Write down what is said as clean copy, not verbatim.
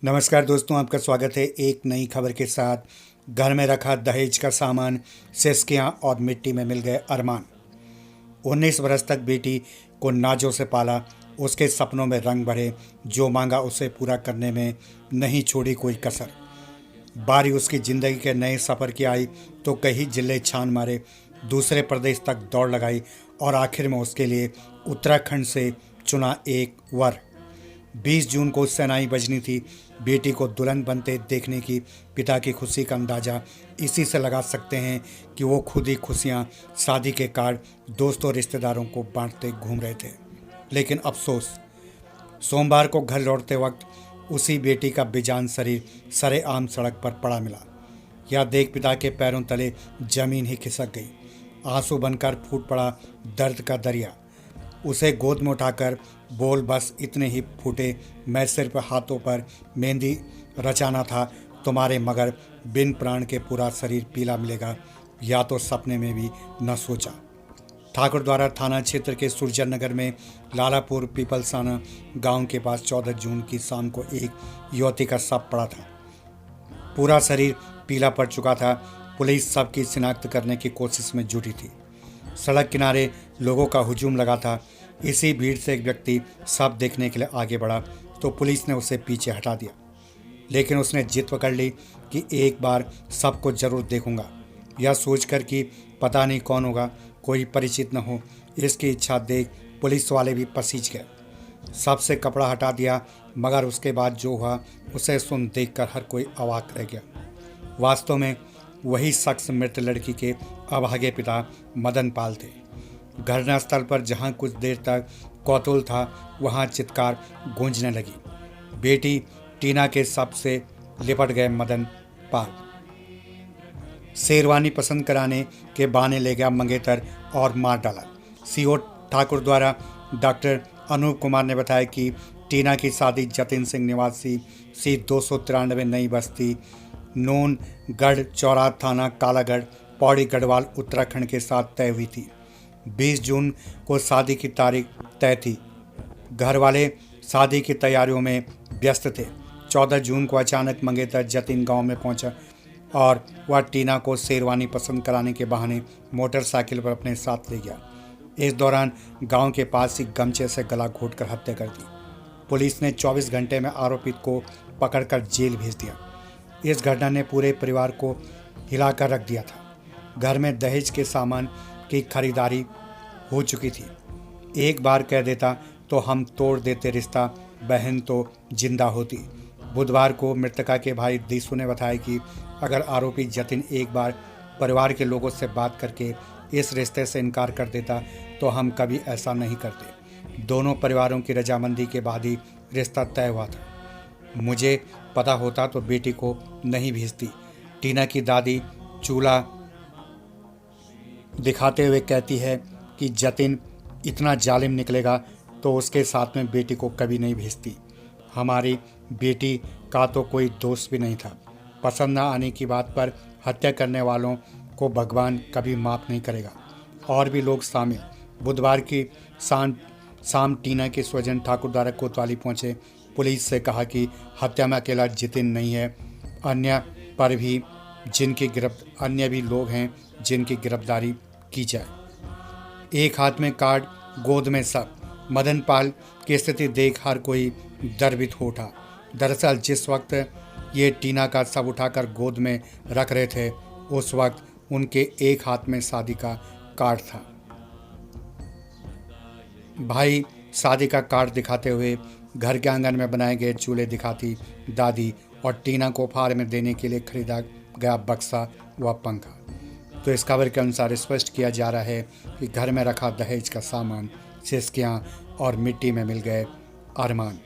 नमस्कार दोस्तों, आपका स्वागत है एक नई खबर के साथ। घर में रखा दहेज का सामान, सिसकियां और मिट्टी में मिल गए अरमान। 19 बरस तक बेटी को नाजों से पाला, उसके सपनों में रंग भरे, जो मांगा उसे पूरा करने में नहीं छोड़ी कोई कसर। बारी उसकी ज़िंदगी के नए सफ़र की आई तो कई जिले छान मारे, दूसरे प्रदेश तक दौड़ लगाई और आखिर में उसके लिए उत्तराखंड से चुना एक वर। 20 जून को शहनाई बजनी थी। बेटी को दुल्हन बनते देखने की पिता की खुशी का अंदाज़ा इसी से लगा सकते हैं कि वो खुद ही खुशियाँ, शादी के कार्ड दोस्तों रिश्तेदारों को बांटते घूम रहे थे। लेकिन अफसोस, सोमवार को घर लौटते वक्त उसी बेटी का बेजान शरीर सरेआम सड़क पर पड़ा मिला। यह देख पिता के पैरों तले जमीन ही खिसक गई। आंसू बनकर फूट पड़ा दर्द का दरिया। उसे गोद में उठाकर बोल बस इतने ही फूटे, मैं सिर्फ हाथों पर मेहंदी रचाना था तुम्हारे, मगर बिन प्राण के पूरा शरीर पीला मिलेगा या तो सपने में भी न सोचा। ठाकुरद्वारा थाना क्षेत्र के सुरजन नगर में लालापुर पीपलसाना गांव के पास 14 जून की शाम को एक युवती का शव पड़ा था। पूरा शरीर पीला पड़ चुका था। पुलिस शव की शिनाख्त करने की कोशिश में जुटी थी। सड़क किनारे लोगों का हुजूम लगा था। इसी भीड़ से एक व्यक्ति शव देखने के लिए आगे बढ़ा तो पुलिस ने उसे पीछे हटा दिया, लेकिन उसने जिद पकड़ ली कि एक बार शव को जरूर देखूंगा। यह सोचकर कि पता नहीं कौन होगा, कोई परिचित न हो, इसकी इच्छा देख पुलिस वाले भी पसीज गए। शव से कपड़ा हटा दिया, मगर उसके बाद जो हुआ उसे सुन देखकर हर कोई अवाक रह गया। वास्तव में वही शख्स मृत लड़की के अभागे पिता मदन पाल थे। घटनास्थल पर जहां कुछ देर तक कौतूहल था, वहां चित्कार गूंजने लगी। बेटी टीना के शव से लिपट गए मदन पाल। शेरवानी पसंद कराने के बहाने ले गया मंगेतर और मार डाला। सीओ ठाकुर द्वारा डॉक्टर अनूप कुमार ने बताया कि टीना की शादी जतिन सिंह निवासी सी 293 नई बस्ती नूनगढ़ चौरा थाना कालागढ़ पौड़ी गढ़वाल उत्तराखंड के साथ तय हुई थी। 20 जून को शादी की तारीख तय थी। घर वाले शादी की तैयारियों में व्यस्त थे। 14 जून को अचानक मंगेतर जतिन गांव में पहुंचा और वह टीना को शेरवानी पसंद कराने के बहाने मोटरसाइकिल पर अपने साथ ले गया। इस दौरान गांव के पास ही गमछे से गला घोंटकर हत्या कर दी। पुलिस ने 24 घंटे में आरोपित को पकड़कर जेल भेज दिया। इस घटना ने पूरे परिवार को हिलाकर रख दिया था। घर में दहेज के सामान की खरीदारी हो चुकी थी। एक बार कह देता तो हम तोड़ देते रिश्ता, बहन तो जिंदा होती। बुधवार को मृतका के भाई दीसू ने बताया कि अगर आरोपी जतिन एक बार परिवार के लोगों से बात करके इस रिश्ते से इनकार कर देता तो हम कभी ऐसा नहीं करते। दोनों परिवारों की रजामंदी के बाद ही रिश्ता तय हुआ था। मुझे पता होता तो बेटी को नहीं भेजती। टीना की दादी चूल्हा दिखाते हुए कहती है कि जतिन इतना जालिम निकलेगा तो उसके साथ में बेटी को कभी नहीं भेजती। हमारी बेटी का तो कोई दोस्त भी नहीं था। पसंद न आने की बात पर हत्या करने वालों को भगवान कभी माफ़ नहीं करेगा। और भी लोग शामिल। बुधवार की शाम टीना के स्वजन ठाकुर द्वारा कोतवाली पहुंचे। पुलिस से कहा कि हत्या में अकेला जितिन नहीं है, अन्य भी लोग हैं जिनकी गिरफ्तारी की जाए। एक हाथ में कार्ड, गोद में सब। मदन पाल की स्थिति देख हर कोई दरबित हो उठा। दरअसल जिस वक्त ये टीना का शव उठाकर गोद में रख रहे थे, उस वक्त उनके एक हाथ में शादी का कार्ड था। भाई शादी का कार्ड दिखाते हुए घर के आंगन में बनाए गए चूल्हे दिखाती दादी और टीना को उपहार में देने के लिए खरीदा गया बक्सा व पंखा। तो इस खबर के अनुसार स्पष्ट किया जा रहा है कि घर में रखा दहेज का सामान, सिसकियां और मिट्टी में मिल गए अरमान।